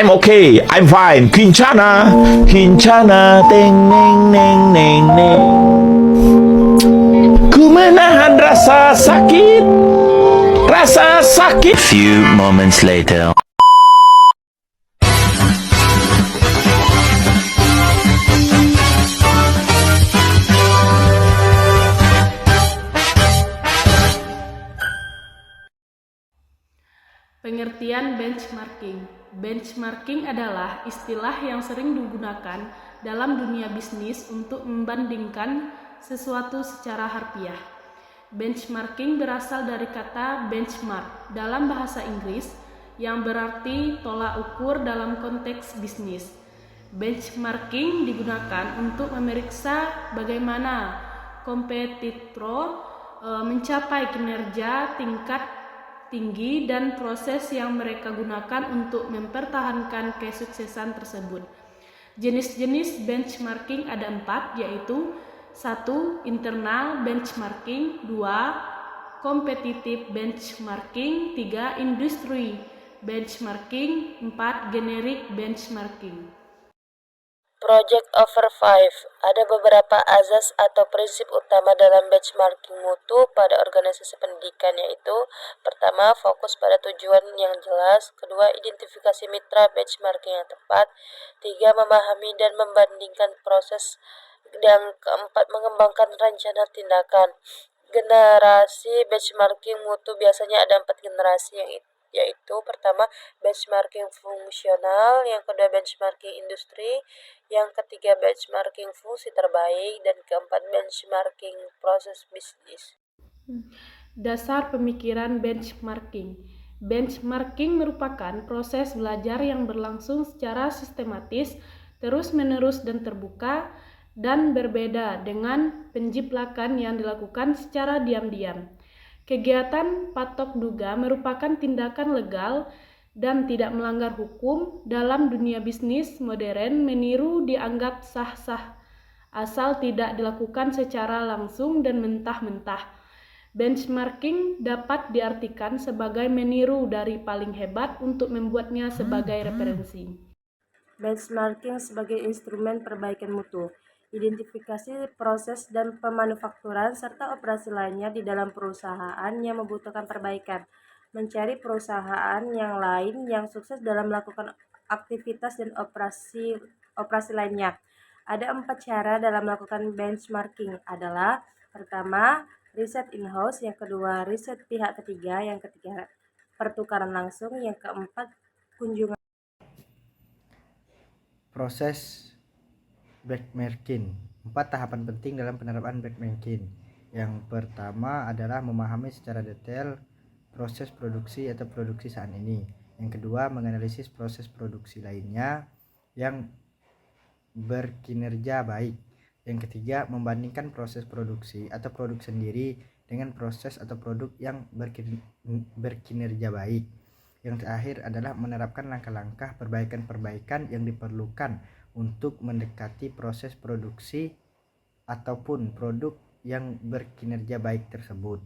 I'm okay, I'm fine. Kincana, Kincana, teng neng neng neng neng. Ku menahan rasa sakit, rasa sakit. Few moments later. Pengertian benchmarking. Benchmarking adalah istilah yang sering digunakan dalam dunia bisnis untuk membandingkan sesuatu secara harfiah. Benchmarking berasal dari kata benchmark dalam bahasa Inggris yang berarti tolak ukur dalam konteks bisnis. Benchmarking digunakan untuk memeriksa bagaimana kompetitor mencapai kinerja tingkat tinggi dan proses yang mereka gunakan untuk mempertahankan kesuksesan tersebut. Jenis-jenis benchmarking ada 4, yaitu 1. Internal benchmarking, 2. Competitive benchmarking, 3. Industry benchmarking, 4. Generic benchmarking. Project over 5. Ada beberapa azas atau prinsip utama dalam benchmarking mutu pada organisasi pendidikan, yaitu pertama, fokus pada tujuan yang jelas, kedua, identifikasi mitra benchmarking yang tepat, tiga, memahami dan membandingkan proses, yang keempat, mengembangkan rencana tindakan. Generasi benchmarking mutu biasanya ada 4 generasi, yaitu pertama benchmarking fungsional, yang kedua benchmarking industri, yang ketiga benchmarking fungsi terbaik, dan keempat benchmarking proses bisnis. Dasar pemikiran benchmarking. Benchmarking merupakan proses belajar yang berlangsung secara sistematis, terus-menerus dan terbuka, dan berbeda dengan penjiplakan yang dilakukan secara diam-diam. Kegiatan patok duga merupakan tindakan legal dan tidak melanggar hukum. Dalam dunia bisnis modern, meniru dianggap sah-sah asal tidak dilakukan secara langsung dan mentah-mentah. Benchmarking dapat diartikan sebagai meniru dari paling hebat untuk membuatnya sebagai referensi. Benchmarking sebagai instrumen perbaikan mutu. Identifikasi proses dan pemanufakturan serta operasi lainnya di dalam perusahaan yang membutuhkan perbaikan. Mencari perusahaan yang lain yang sukses dalam melakukan aktivitas dan operasi lainnya. Ada 4 cara dalam melakukan benchmarking adalah pertama, riset in-house, yang kedua, riset pihak ketiga, yang ketiga, pertukaran langsung, yang keempat, kunjungan. Proses benchmarking. 4 tahapan penting dalam penerapan benchmarking. Yang pertama adalah memahami secara detail proses produksi atau produksi saat ini. Yang kedua, menganalisis proses produksi lainnya yang berkinerja baik. Yang ketiga, membandingkan proses produksi atau produk sendiri dengan proses atau produk yang berkinerja baik. Yang terakhir adalah menerapkan langkah-langkah perbaikan-perbaikan yang diperlukan untuk mendekati proses produksi ataupun produk yang berkinerja baik tersebut.